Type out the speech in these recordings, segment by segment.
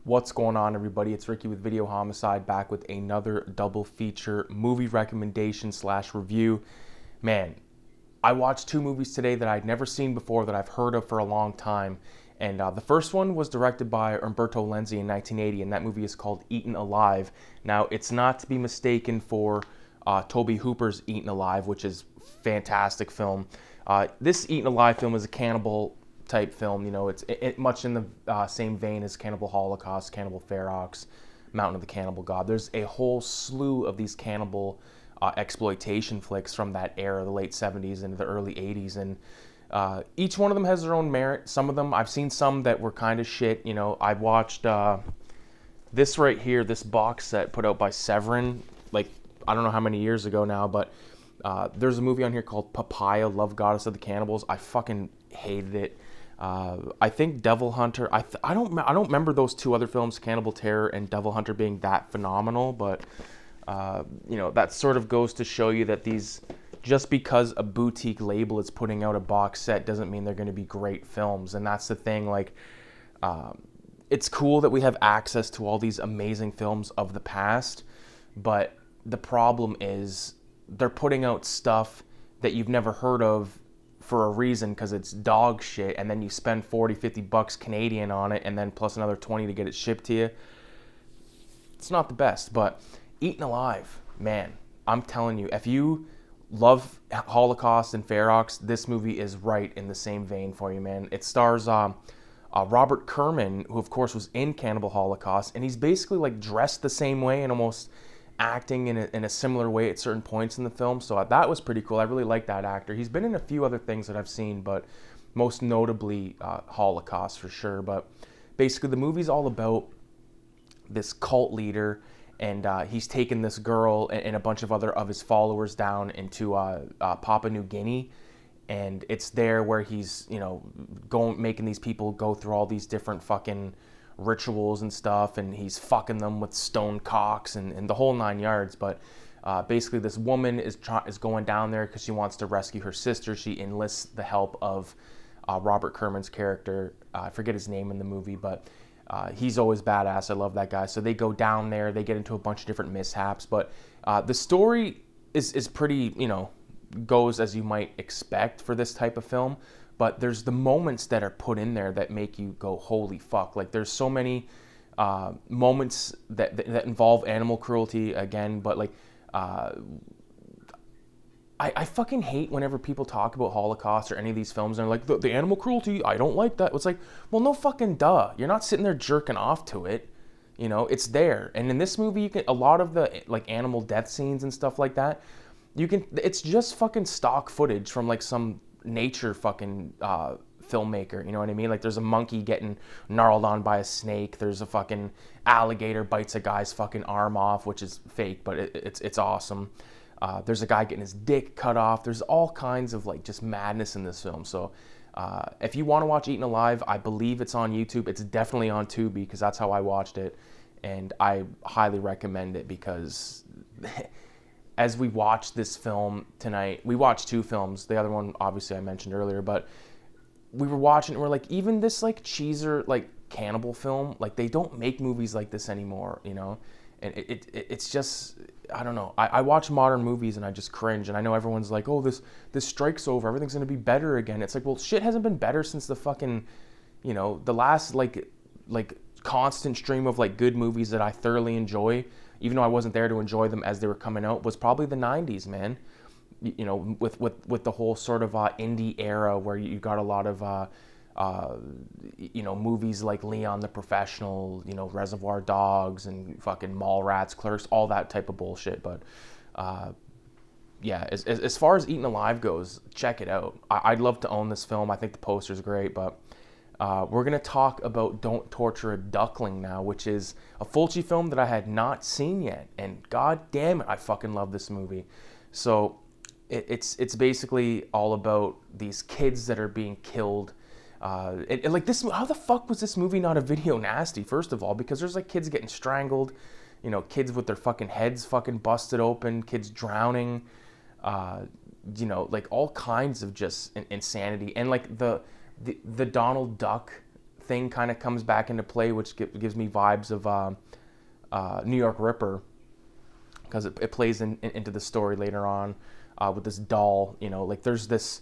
What's going on, everybody? It's Ricky with Videohomicide, back with another double feature movie recommendation slash review. Man, I watched two movies today that I'd never seen before, that I've heard of for a long time. And the first one was directed by Umberto Lenzi in 1980, and that movie is called Eaten Alive. Now, it's not to be mistaken for Tobe Hooper's Eaten Alive, which is a fantastic film. This Eaten Alive film is a cannibal type film. You know, it's much in the same vein as Cannibal Holocaust, Cannibal Ferox, Mountain of the Cannibal God. There's a whole slew of these cannibal exploitation flicks from that era, the late 70s into the early 80s, and each one of them has their own merit. Some of them, I've seen some that were kind of shit. You know, I watched this right here, this box set put out by Severin, like, I don't know how many years ago now, but there's a movie on here called Papaya, Love Goddess of the Cannibals. I fucking hated it. I think Devil Hunter, I don't remember those two other films, Cannibal Terror and Devil Hunter, being that phenomenal, but you know, that sort of goes to show you that these, just because a boutique label is putting out a box set doesn't mean they're going to be great films. And that's the thing, like, it's cool that we have access to all these amazing films of the past, but the problem is they're putting out stuff that you've never heard of for a reason, because it's dog shit, and then you spend 40-50 bucks Canadian on it, and then plus another 20 to get it shipped to you. It's not the best. But Eaten Alive, man, I'm telling you, if you love Holocaust and Ferox, this movie is right in the same vein for you, man. It stars Robert Kerman, who of course was in Cannibal Holocaust, and he's basically like dressed the same way and almost acting in a similar way at certain points in the film. So that was pretty cool. I really like that actor. He's been in a few other things that I've seen, but most notably Holocaust for sure. But basically the movie's all about this cult leader, and he's taken this girl and a bunch of other of his followers down into Papua New Guinea, and it's there where he's, you know, making these people go through all these different fucking rituals and stuff, and he's fucking them with stone cocks and the whole 9 yards. But basically this woman is going down there because she wants to rescue her sister. She enlists the help of Robert Kerman's character. I forget his name in the movie, but he's always badass. I love that guy. So they go down there, they get into a bunch of different mishaps, but the story is pretty, you know, goes as you might expect for this type of film. But there's the moments that are put in there that make you go, holy fuck. Like, there's so many moments that involve animal cruelty again, but like, I fucking hate whenever people talk about Holocaust or any of these films and they're like, the animal cruelty, I don't like that. It's like, well, no fucking duh. You're not sitting there jerking off to it. You know, it's there. And in this movie, you can, a lot of the like animal death scenes and stuff like that, it's just fucking stock footage from like some nature fucking filmmaker, you know what I mean? Like, there's a monkey getting gnarled on by a snake. There's a fucking alligator bites a guy's fucking arm off, which is fake, but it's awesome. There's a guy getting his dick cut off. There's all kinds of like just madness in this film. So if you want to watch Eaten Alive, I believe it's on YouTube. It's definitely on Tubi, because that's how I watched it, and I highly recommend it. Because as we watched this film tonight, we watched two films. The other one, obviously, I mentioned earlier, but we were watching and we're like, even this like cheeser, like cannibal film, like they don't make movies like this anymore, you know? And it's just, I don't know. I watch modern movies and I just cringe. And I know everyone's like, oh, this strike's over, everything's gonna be better again. It's like, well, shit hasn't been better since the fucking, you know, the last like constant stream of like good movies that I thoroughly enjoy, even though I wasn't there to enjoy them as they were coming out, was probably the 90s, man. You know, with the whole sort of indie era where you got a lot of, you know, movies like Leon the Professional, you know, Reservoir Dogs and fucking Mallrats, Clerks, all that type of bullshit. But yeah, as far as Eaten Alive goes, check it out. I'd love to own this film. I think the poster's great, but we're going to talk about Don't Torture a Duckling now, which is a Fulci film that I had not seen yet. And god damn it, I fucking love this movie. So it's basically all about these kids that are being killed. And like this, how the fuck was this movie not a video nasty, first of all? Because there's like kids getting strangled, you know, kids with their fucking heads fucking busted open, kids drowning, you know, like all kinds of just insanity. And like the Donald Duck thing kind of comes back into play, which gives me vibes of New York Ripper, because it plays into the story later on with this doll. You know, like there's this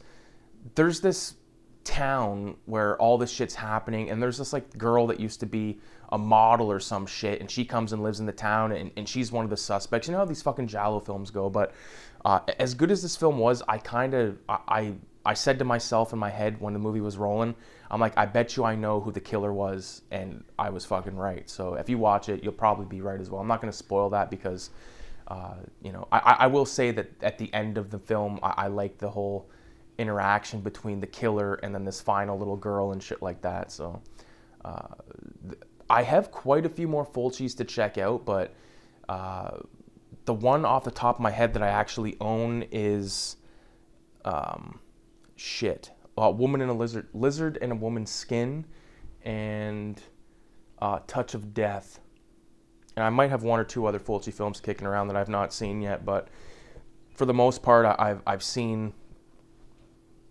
town where all this shit's happening, and there's this like girl that used to be a model or some shit, and she comes and lives in the town, and she's one of the suspects. You know how these fucking giallo films go. But as good as this film was, I said to myself in my head when the movie was rolling, I'm like, I bet you I know who the killer was, and I was fucking right. So if you watch it, you'll probably be right as well. I'm not going to spoil that because, you know, I will say that at the end of the film, I like the whole interaction between the killer and then this final little girl and shit like that. So I have quite a few more Fulcis to check out, but the one off the top of my head that I actually own is a woman in a lizard in a woman's skin, and Touch of Death. And I might have one or two other Fulci films kicking around that I've not seen yet, but for the most part, I've seen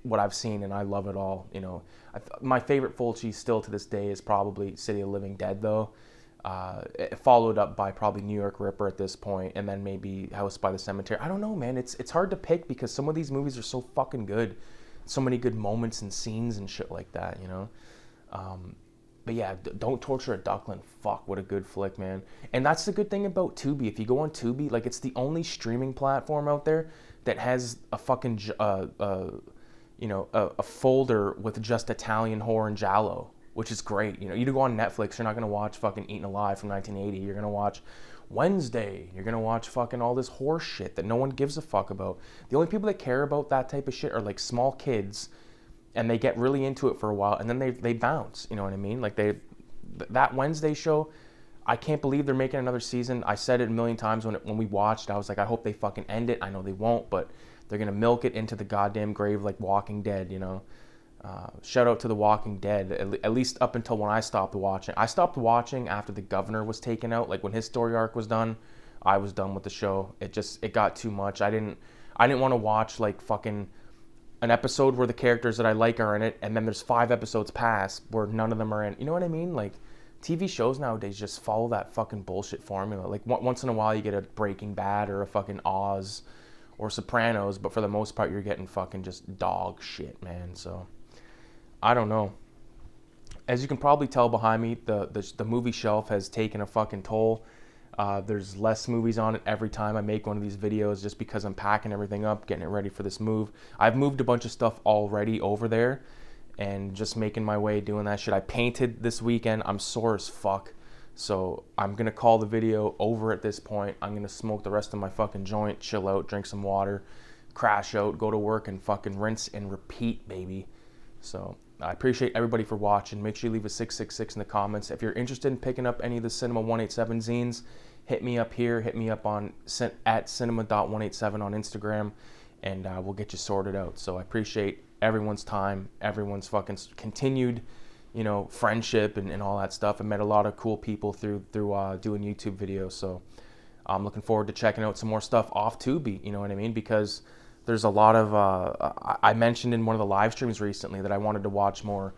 what I've seen, and I love it all. You know, my favorite Fulci still to this day is probably City of Living Dead, though. Followed up by probably New York Ripper at this point, and then maybe House by the Cemetery. I don't know, man. It's hard to pick because some of these movies are so fucking good. So many good moments and scenes and shit like that, you know? But yeah, Don't Torture a Duckling. Fuck, what a good flick, man. And that's the good thing about Tubi. If you go on Tubi, like, it's the only streaming platform out there that has a fucking, you know, a folder with just Italian horror and giallo, which is great. You know, you go on Netflix, you're not going to watch fucking Eaten Alive from 1980. You're going to watch Wednesday. You're going to watch fucking all this horse shit that no one gives a fuck about. The only people that care about that type of shit are like small kids, and they get really into it for a while, and then they bounce. You know what I mean? Like that Wednesday show, I can't believe they're making another season. I said it a million times when we watched. I was like, I hope they fucking end it. I know they won't, but they're going to milk it into the goddamn grave like Walking Dead, you know? Shout out to The Walking Dead, at least up until when I stopped watching. I stopped watching after the governor was taken out. Like when his story arc was done, I was done with the show. It got too much. I didn't want to watch like fucking an episode where the characters that I like are in it, and then there's 5 episodes past where none of them are in. You know what I mean? Like TV shows nowadays just follow that fucking bullshit formula. Like once in a while you get a Breaking Bad or a fucking Oz or Sopranos, but for the most part you're getting fucking just dog shit, man. So I don't know. As you can probably tell behind me, the movie shelf has taken a fucking toll. There's less movies on it every time I make one of these videos just because I'm packing everything up, getting it ready for this move. I've moved a bunch of stuff already over there and just making my way doing that shit. I painted this weekend. I'm sore as fuck. So I'm going to call the video over at this point. I'm going to smoke the rest of my fucking joint, chill out, drink some water, crash out, go to work, and fucking rinse and repeat, baby. So I appreciate everybody for watching. Make sure you leave a 666 in the comments. If you're interested in picking up any of the Cinema 187 zines, hit me up here. Hit me up on at cinema.187 on Instagram, and we'll get you sorted out. So I appreciate everyone's time, everyone's fucking continued, you know, friendship and all that stuff. I met a lot of cool people through doing YouTube videos. So I'm looking forward to checking out some more stuff off Tubi. You know what I mean? Because there's a lot of, I mentioned in one of the live streams recently that I wanted to watch more,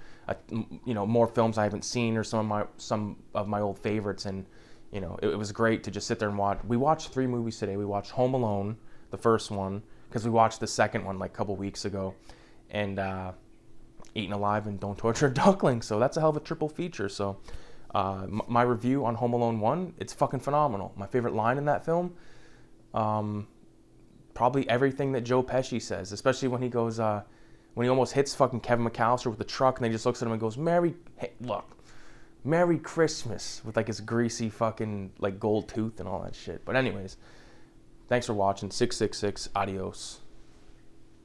you know, more films I haven't seen or some of my old favorites. And, you know, it was great to just sit there and watch. We watched 3 movies today. We watched Home Alone, the first one, because we watched the second one like a couple weeks ago. And Eaten Alive and Don't Torture a Duckling. So that's a hell of a triple feature. So my review on Home Alone 1, it's fucking phenomenal. My favorite line in that film, probably everything that Joe Pesci says, especially when he goes, when he almost hits fucking Kevin McAllister with the truck, and then he just looks at him and goes, Merry Christmas, with like his greasy fucking like gold tooth and all that shit. But anyways, thanks for watching. 666, adios.